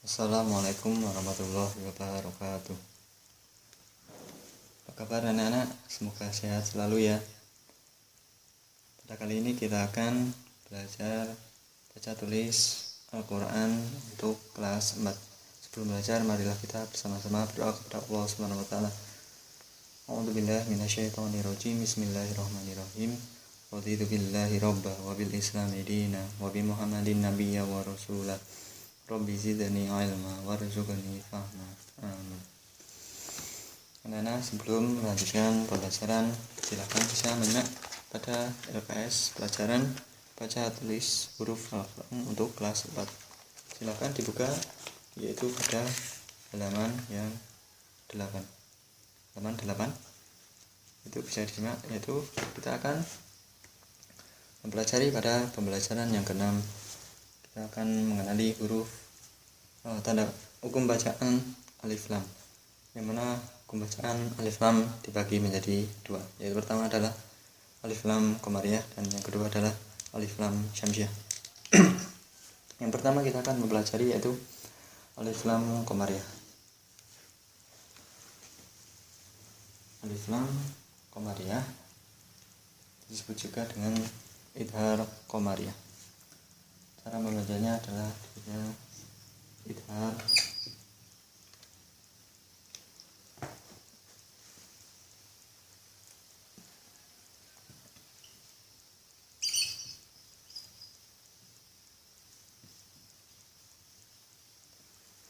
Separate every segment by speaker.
Speaker 1: Assalamualaikum warahmatullahi wabarakatuh. Apa kabar anak-anak? Semoga sehat selalu ya. Pada kali ini kita akan belajar baca tulis Al-Quran untuk kelas 4. Sebelum belajar, marilah kita bersama-sama berdoa kepada Allah Subhanahu wa taala. A'udzubillahi minasyaitonirrajim. Bismillahirrahmanirrahim. Raditu billahi rabbah wa bil islami dina wa bi Muhammadin nabiyya wa rasulah. Rabbi zidni ilma warzuqni fahma. Amin. Anak-anak, sebelum melanjutkan pembelajaran, silakan bisa menyimak pada LKS pelajaran baca tulis huruf Al-Quran untuk kelas 4. Silakan dibuka, yaitu pada halaman yang 8. Halaman 8 itu bisa disimak, yaitu kita akan mempelajari pada pembelajaran yang ke-6. Kita akan mengenali huruf tanda hukum bacaan alif lam, yang mana hukum bacaan alif lam dibagi menjadi dua, yaitu pertama adalah alif lam qamariyah dan yang kedua adalah alif lam syamsiyah. Yang pertama kita akan mempelajari yaitu alif lam qamariyah. Alif lam qamariyah disebut juga dengan idhar qamariyah. Cara membacanya adalah dengan idhar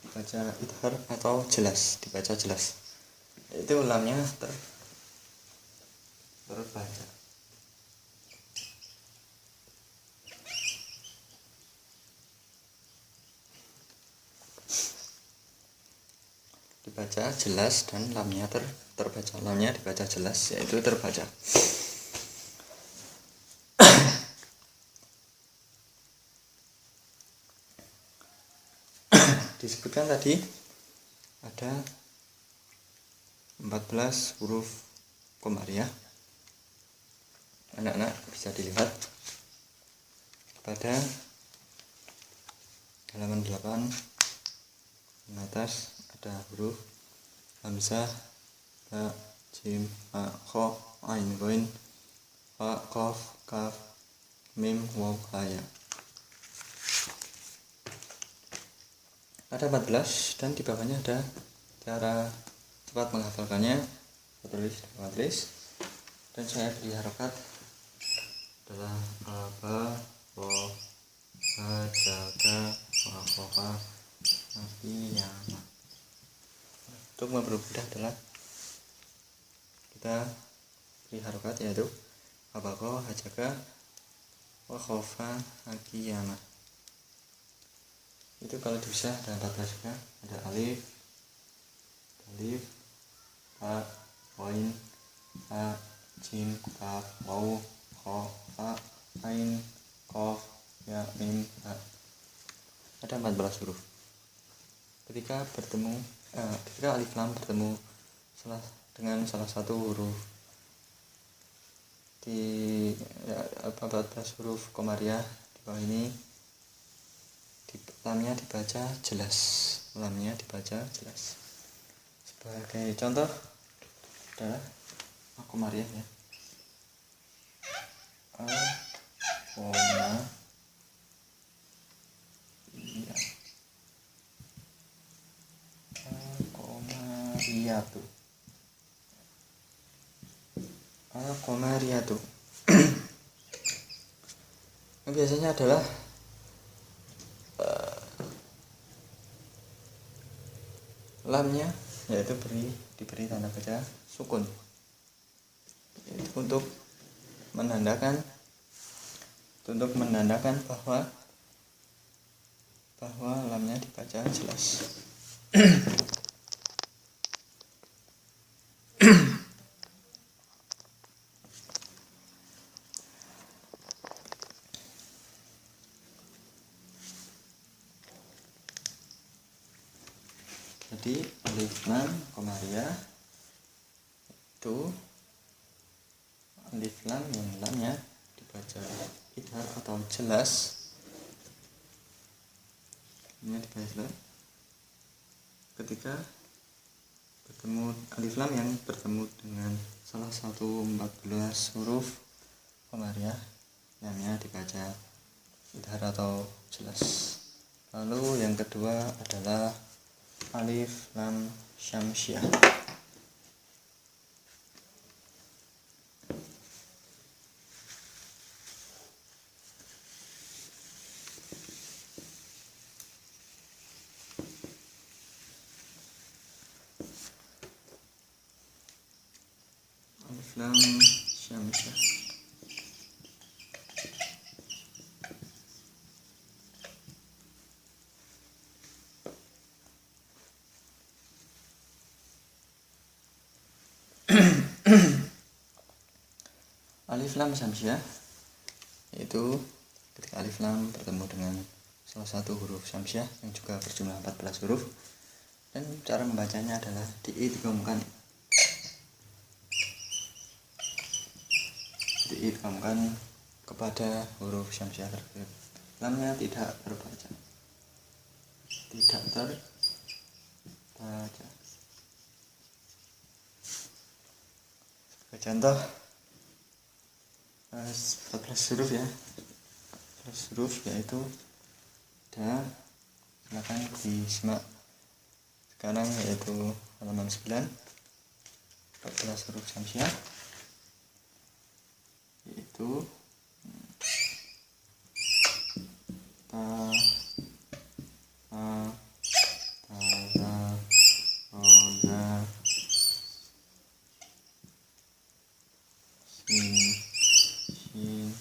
Speaker 1: dibaca idhar atau jelas, dibaca jelas, yaitu lamnya terbaca. Dibaca jelas dan lamnya terbaca. Lamnya dibaca jelas, yaitu terbaca. Disebutkan tadi ada 14 huruf qamariyah. Anak-anak bisa dilihat pada halaman 8 di atas ada huruf hamzah, ba, jim, ha, kha, ain, ghain, fa, qaf, kaf, mim, waw, ya. Ada 14 dan di bawahnya ada cara cepat menghafalkannya. Saya tulis dan saya beri harokat adalah ba, wa, ha, jaga, wa, khofa, ya. Untuk mempermudah adalah kita beri harokat, yaitu abaqo, hajaga, wa khofa, hakiyama. Itu kalau bisa ada 14 juga. Ada alif, ha, wain, ha, jim, kaf, waw, kha, fa, ain, qaf, ya, mim, ha. Ada 14 huruf. Ketika alif lam bertemu dengan salah satu huruf di 14 huruf qamariyah di bawah ini, lamnya dibaca jelas. Sebagai contoh adalah qamariyah ya. Al-qamariyatu. Biasanya adalah lamnya yaitu diberi tanda baca sukun, untuk menandakan bahwa lamnya dibaca jelas. Jadi alif lam qamariyah itu alif lam yang lamnya dibaca idhar atau jelas. Ini dibaca jelas. ketika bertemu alif lam yang bertemu dengan salah satu 14 huruf komariah, lamnya dibaca idhar atau jelas. Lalu yang kedua adalah alif lam syamsiah. Alif lam syamsiah. Alif lam syamsiah yaitu ketika alif lam bertemu dengan salah satu huruf syamsiah yang juga berjumlah 14 huruf, dan cara membacanya adalah diidghamkan kepada huruf syamsiah tersebut. Lamnya tidak terbaca. Sebagai contoh 14 huruf ya. 14 huruf yaitu ada, silakan disimak sekarang, yaitu halaman 9. 14 huruf syamsiah yaitu ta, a, ta, za, ro, za, sin, shin,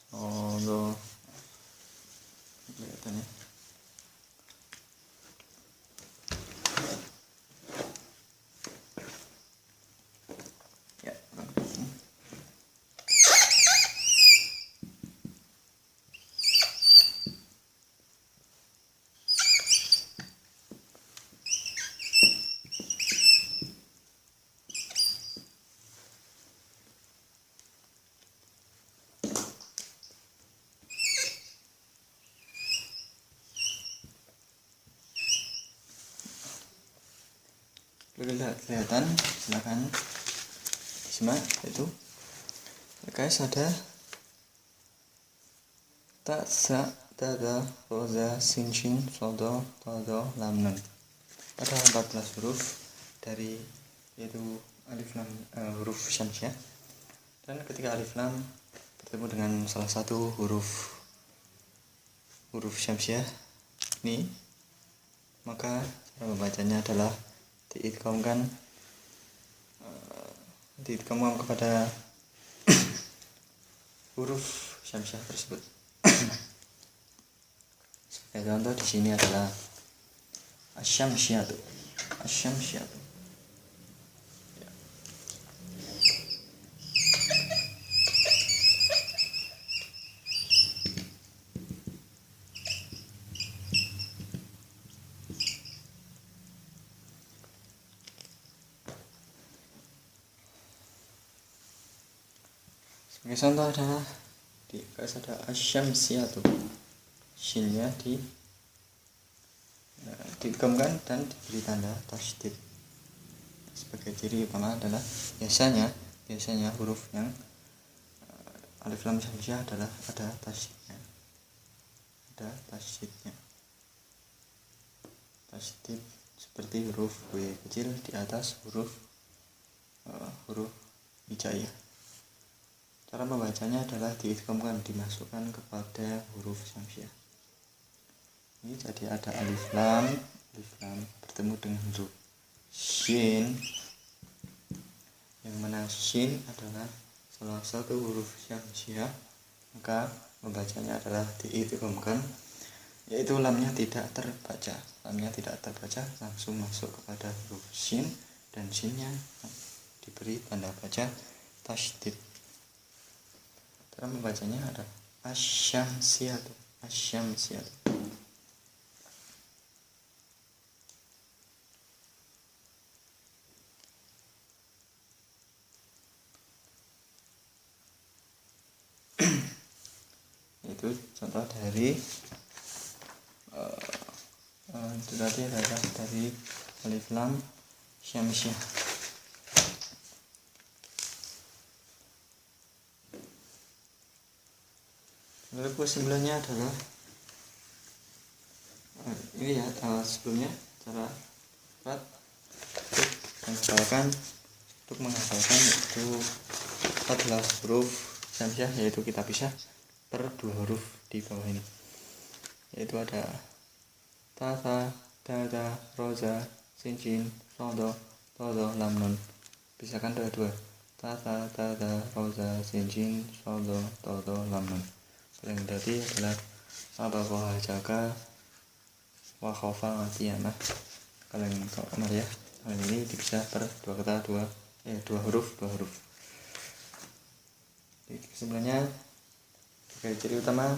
Speaker 1: so, do. Kelihatan ya. Kelihatan, silakan simak. Itu guys, ada ta, sa, ta, da, ro, za, sin, shin, so, do, ta, do, lam, nun. Ada 14 huruf dari yaitu alif lam huruf syamsiah, dan ketika alif lam bertemu dengan salah satu huruf syamsiah ini, maka cara membacanya adalah diidghamkan kepada huruf syamsiah tersebut. Sebagai contoh di sini adalah asyamsiatu. Ya. Sebagai contoh adalah ada asyamsiatu, shinnya diidghamkan dan diberi tanda tasydid. Sebagai ciri utama adalah biasanya huruf yang alif lam syamsiah adalah ada tasydidnya. Tasydid seperti huruf W kecil di atas huruf hijaiyah. Cara membacanya adalah diidghamkan, dimasukkan kepada huruf syamsiah. Ini jadi ada alif lam bertemu dengan huruf shin, yang mana shin adalah salah satu huruf syamsiah, maka membacanya adalah diidghamkan, yaitu lamnya tidak terbaca, langsung masuk kepada huruf shin, dan shinnya diberi tanda baca tasydid. Cara membacanya ada asyamsiatu. Itu contoh dari Itu tadi adalah dari alif lam syamsiah. Lalu kesimpulannya adalah ini ya, sebelumnya cara untuk menghafalkan itu adalah huruf syamsiah, yaitu kita pisah per 2 huruf di bawah ini, yaitu ada ta, da, roza, sin, sodo, todo, lam, nun. Pisahkan dua ta, da, roza, sin, sodo, todo, lam, nun. Yang tadi adalah abakoha jaka wa khofa matiyamah. Kalau yang kamar ya, hal ini dipisah per 2 kata, 2 huruf. Jadi kesimpulannya, ciri utama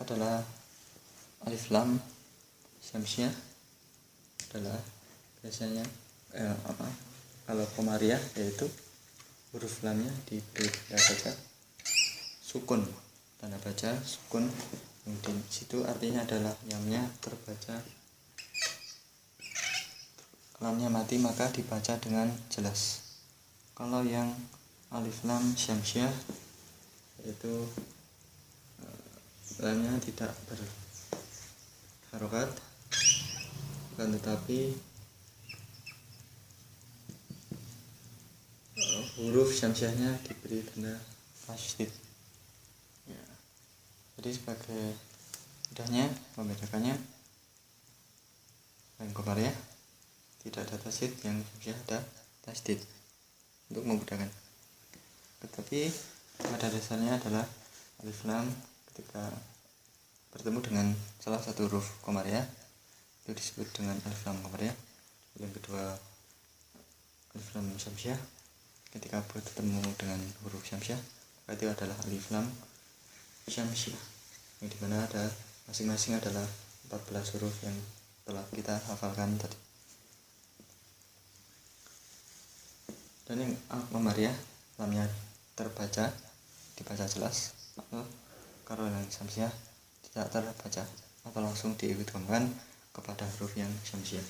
Speaker 1: adalah alif lam syamsiah adalah biasanya kalau komariah, yaitu huruf lamnya diberi tanda baca sukun, yang di situ artinya adalah lamnya terbaca, lamnya mati maka dibaca dengan jelas. Kalau yang alif lam syamsiah yaitu lamnya tidak berharokat, akan tetapi huruf syamsiahnya diberi tanda tasydid. Ya. Jadi sebagai mudahnya membedakannya, yang komariah tidak ada tasydid, yang syamsiah ada tasydid untuk memudahkan. Tetapi pada dasarnya adalah alif lam ketika bertemu dengan salah satu huruf komariah itu disebut dengan alif lam komariah. Yang kedua alif lam syamsiah ketika bertemu dengan huruf syamsiah maka itu adalah alif lam syamsiah, yang dimana ada masing-masing adalah 14 huruf yang telah kita hafalkan tadi. Dan yang komariah lamnya dibaca jelas, kalau yang syamsiah tidak terbaca atau langsung diidghamkan kepada huruf yang syamsiah.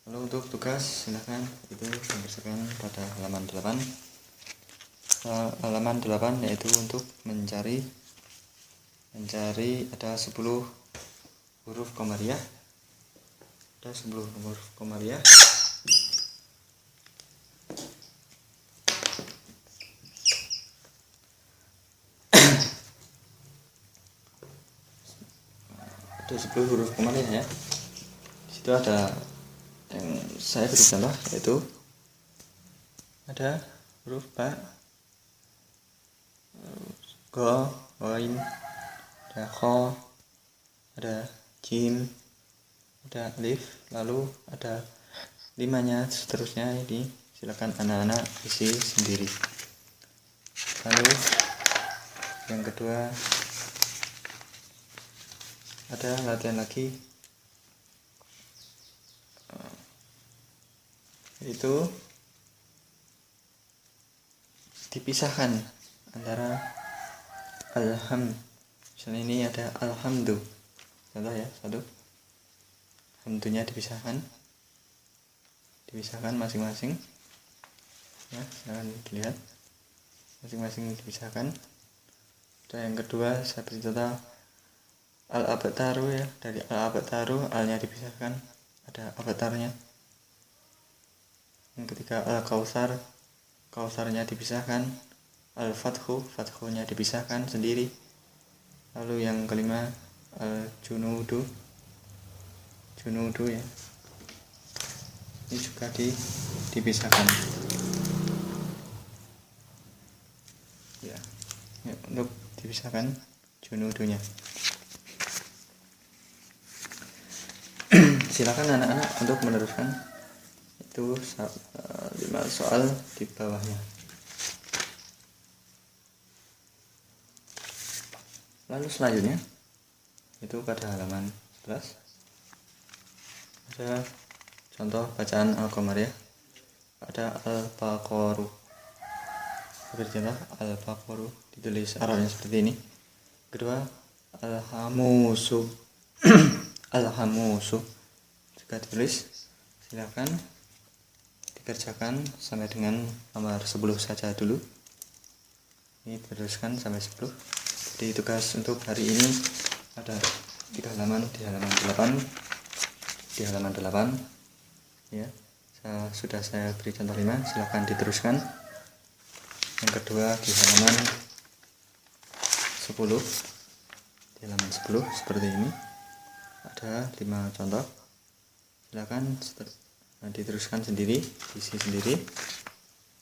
Speaker 1: Lalu untuk tugas silahkan itu mengerjakan pada halaman 8. Halaman 8 yaitu untuk mencari ada 10 huruf komariah. Ada 10 huruf komariah. Ada 10 huruf komariah ya. Di situ ada yang saya beri contoh, yaitu ada huruf ba, go, ghain, ada kha, ada jim, ada alif, lalu ada 5-nya seterusnya. Ini silakan anak-anak isi sendiri. Lalu yang kedua ada latihan lagi, itu dipisahkan antara alham. Misalnya ini ada alhamdu, contoh ya, satu hamdunya dipisahkan masing-masing ya, silahkan dilihat masing-masing dipisahkan. Dan yang kedua saya beri contoh al-abtaru ya, dari al-abtaru alnya dipisahkan, ada abtarnya. Yang ketiga al-kausarnya dipisahkan, al-fathunya dipisahkan sendiri. Lalu yang kelima al-junudu ya, ini juga dipisahkan ya, untuk dipisahkan junudunya. Silakan anak-anak untuk meneruskan itu 5 soal di bawahnya. Lalu selanjutnya itu pada halaman 11 ada contoh bacaan al-komariah. Ada al-baqarah. Seperti contoh al-baqarah ditulis Arabnya seperti ini. Kedua Alhamusu. Alhamusu. Jika ditulis, silakan dikerjakan sampai dengan nomor 10 saja dulu. Ini diteruskan sampai 10. Jadi tugas untuk hari ini ada 3 halaman, di halaman 8. Di halaman 8 ya. Sudah saya beri contoh 5, silakan diteruskan. Yang kedua di halaman 10. Di halaman 10 seperti ini. Ada 5 contoh. Silakan diteruskan sendiri, isi sendiri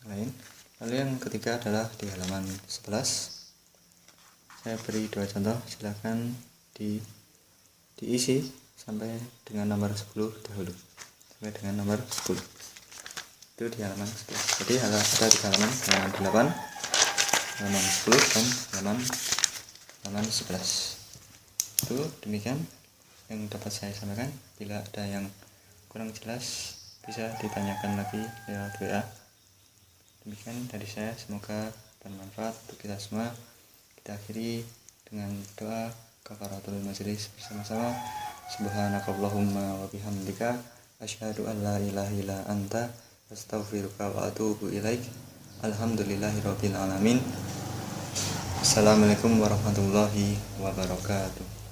Speaker 1: lain. Lalu yang ketiga adalah di halaman 11. Saya beri 2 contoh, silakan diisi sampai dengan nomor 10 dahulu. Sampai dengan nomor 10. Itu di halaman 11. Jadi ada di halaman 8, halaman 10 dan halaman 11. Itu demikian yang dapat saya sampaikan. Bila ada yang kurang jelas bisa ditanyakan lagi lewat WA. Demikian dari saya, semoga bermanfaat untuk kita semua. Kita akhiri dengan doa kafaratul majelis bersama-sama. Subhanakallahumma wa bihamdika asyhadu an la ilaha illa anta astaghfiruka wa atubu ilaik. Alhamdulillahirabbil alamin. Assalamualaikum warahmatullahi wabarakatuh.